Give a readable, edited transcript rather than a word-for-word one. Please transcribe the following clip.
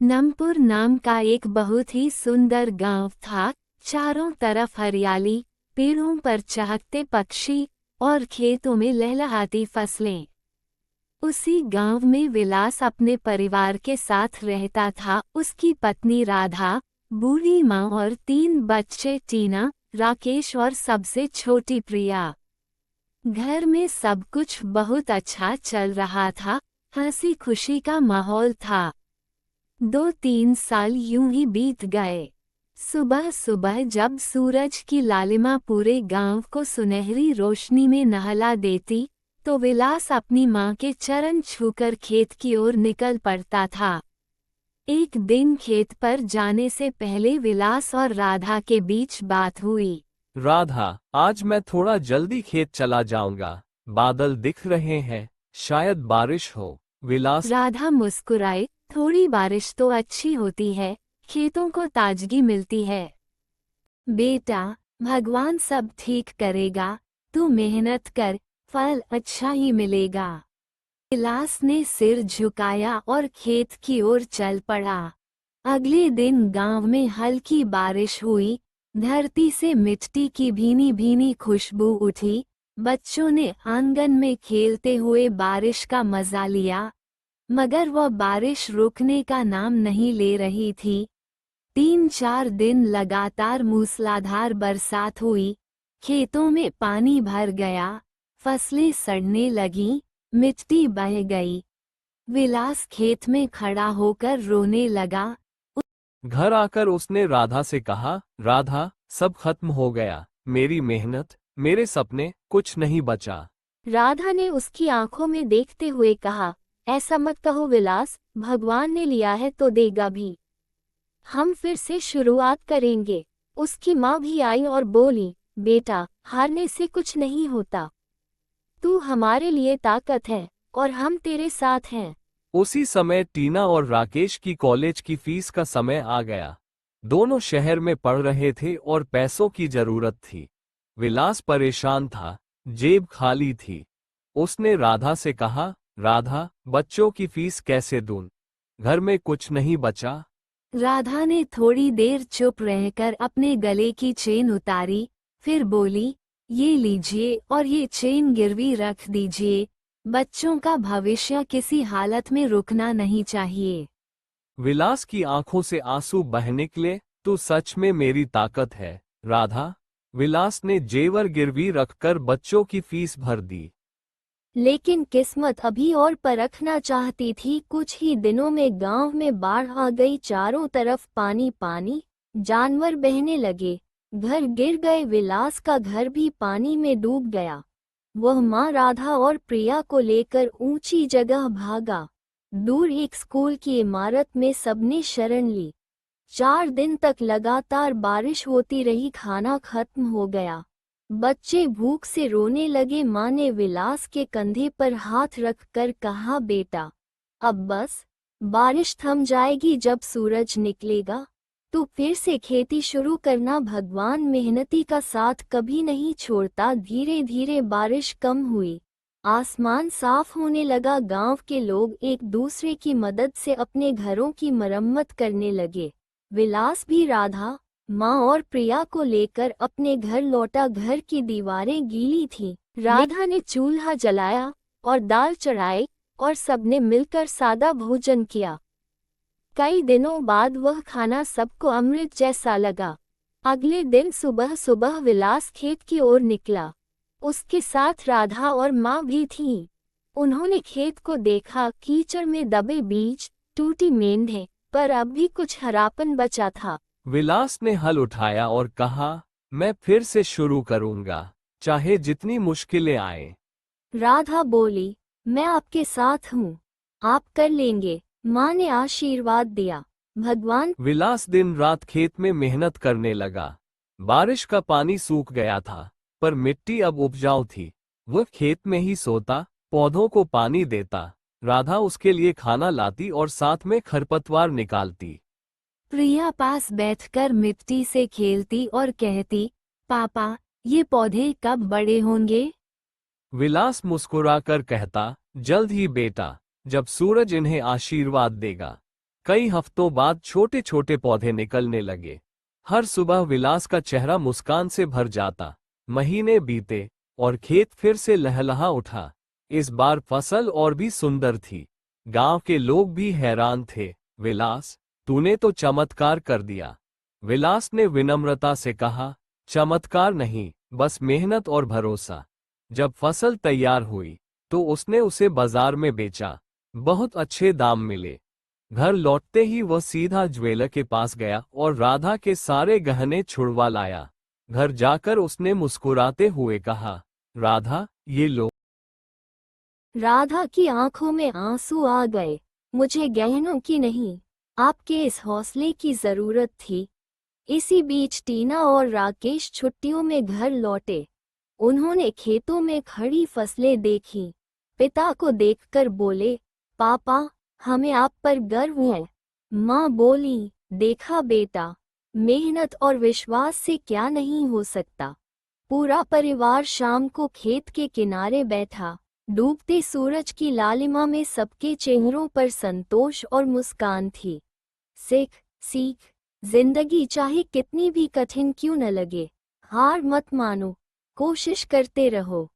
नमपुर नाम का एक बहुत ही सुंदर गांव था। चारों तरफ हरियाली, पेड़ों पर चहकते पक्षी और खेतों में लहलहाती फसलें। उसी गांव में विलास अपने परिवार के साथ रहता था। उसकी पत्नी राधा, बूढ़ी माँ और 3 बच्चे टीना, राकेश और सबसे छोटी प्रिया। घर में सब कुछ बहुत अच्छा चल रहा था। हंसी खुशी का माहौल था। 2-3 साल यूं ही बीत गए। सुबह सुबह जब सूरज की लालिमा पूरे गांव को सुनहरी रोशनी में नहला देती, तो विलास अपनी मां के चरण छूकर खेत की ओर निकल पड़ता था। एक दिन खेत पर जाने से पहले विलास और राधा के बीच बात हुई। राधा, आज मैं थोड़ा जल्दी खेत चला जाऊंगा। बादल दिख रहे हैं, शायद बारिश हो। विलास। राधा मुस्कुराए, थोड़ी बारिश तो अच्छी होती है, खेतों को ताजगी मिलती है। बेटा, भगवान सब ठीक करेगा, तू मेहनत कर, फल अच्छा ही मिलेगा। विलास ने सिर झुकाया और खेत की ओर चल पड़ा। अगले दिन गांव में हल्की बारिश हुई। धरती से मिट्टी की भीनी भीनी खुशबू उठी। बच्चों ने आंगन में खेलते हुए बारिश का मजा लिया, मगर वह बारिश रुकने का नाम नहीं ले रही थी। 3-4 दिन लगातार मूसलाधार बरसात हुई। खेतों में पानी भर गया, फसलें सड़ने लगीं, मिट्टी बह गई। विलास खेत में खड़ा होकर रोने लगा। घर आकर उसने राधा से कहा, राधा, सब खत्म हो गया। मेरी मेहनत, मेरे सपने, कुछ नहीं बचा। राधा ने उसकी आंखों में देखते हुए कहा, ऐसा मत कहो विलास, भगवान ने लिया है तो देगा भी। हम फिर से शुरुआत करेंगे। उसकी माँ भी आई और बोली, बेटा, हारने से कुछ नहीं होता। तू हमारे लिए ताकत है और हम तेरे साथ हैं। उसी समय टीना और राकेश की कॉलेज की फीस का समय आ गया। दोनों शहर में पढ़ रहे थे और पैसों की जरूरत थी। विलास परेशान था, जेब खाली थी। उसने राधा से कहा, राधा, बच्चों की फीस कैसे दूं? घर में कुछ नहीं बचा। राधा ने थोड़ी देर चुप रहकर अपने गले की चेन उतारी, फिर बोली, ये लीजिए और ये चेन गिरवी रख दीजिए। बच्चों का भविष्य किसी हालत में रुकना नहीं चाहिए। विलास की आंखों से आंसू बह निकले। तू सच में मेरी ताकत है, राधा। विलास ने जेवर गिरवी रखकर बच्चों की फीस भर दी। लेकिन किस्मत अभी और परखना चाहती थी। कुछ ही दिनों में गांव में बाढ़ आ गई। चारों तरफ पानी पानी, जानवर बहने लगे, घर गिर गए। विलास का घर भी पानी में डूब गया। वह माँ राधा और प्रिया को लेकर ऊंची जगह भागा। दूर एक स्कूल की इमारत में सबने शरण ली। 4 दिन तक लगातार बारिश होती रही। खाना खत्म हो गया, बच्चे भूख से रोने लगे। माँ ने विलास के कंधे पर हाथ रखकर कहा, बेटा, अब बस, बारिश थम जाएगी जब सूरज निकलेगा। तू फिर से खेती शुरू करना। भगवान मेहनती का साथ कभी नहीं छोड़ता। धीरे धीरे बारिश कम हुई, आसमान साफ होने लगा। गांव के लोग एक दूसरे की मदद से अपने घरों की मरम्मत करने लगे। विलास भी राधा, माँ और प्रिया को लेकर अपने घर लौटा। घर की दीवारें गीली थीं। राधा ने चूल्हा जलाया और दाल चढ़ाई और सबने मिलकर सादा भोजन किया। कई दिनों बाद वह खाना सबको अमृत जैसा लगा। अगले दिन सुबह सुबह विलास खेत की ओर निकला। उसके साथ राधा और माँ भी थीं। उन्होंने खेत को देखा, कीचड़ में दबे बीज, टूटी मेंढे, पर अब भी कुछ हरापन बचा था। विलास ने हल उठाया और कहा, मैं फिर से शुरू करूंगा, चाहे जितनी मुश्किलें आए। राधा बोली, मैं आपके साथ हूँ, आप कर लेंगे। माँ ने आशीर्वाद दिया। भगवान। विलास दिन रात खेत में मेहनत करने लगा। बारिश का पानी सूख गया था, पर मिट्टी अब उपजाऊ थी। वह खेत में ही सोता, पौधों को पानी देता। राधा उसके लिए खाना लाती और साथ में खरपतवार निकालती। प्रिया पास बैठकर मिट्टी से खेलती और कहती, पापा, ये पौधे कब बड़े होंगे? विलास मुस्कुराकर कहता, जल्द ही बेटा, जब सूरज इन्हें आशीर्वाद देगा। कई हफ्तों बाद छोटे छोटे पौधे निकलने लगे। हर सुबह विलास का चेहरा मुस्कान से भर जाता। महीने बीते और खेत फिर से लहलहा उठा। इस बार फसल और भी सुंदर थी। गांव के लोग भी हैरान थे। विलास, तूने तो चमत्कार कर दिया। विलास ने विनम्रता से कहा, चमत्कार नहीं, बस मेहनत और भरोसा। जब फसल तैयार हुई तो उसने उसे बाजार में बेचा। बहुत अच्छे दाम मिले। घर लौटते ही वह सीधा ज्वेलर के पास गया और राधा के सारे गहने छुड़वा लाया। घर जाकर उसने मुस्कुराते हुए कहा, राधा, ये लो। राधा की आंखों में आंसू आ गए। मुझे गहनों की नहीं, आपके इस हौसले की जरूरत थी। इसी बीच टीना और राकेश छुट्टियों में घर लौटे। उन्होंने खेतों में खड़ी फसलें देखीं। पिता को देखकर बोले, पापा, हमें आप पर गर्व है। माँ बोली, देखा बेटा, मेहनत और विश्वास से क्या नहीं हो सकता। पूरा परिवार शाम को खेत के किनारे बैठा। डूबते सूरज की लालिमा में सबके चेहरों पर संतोष और मुस्कान थी। सीख, जिंदगी चाहे कितनी भी कठिन क्यों न लगे, हार मत मानो, कोशिश करते रहो।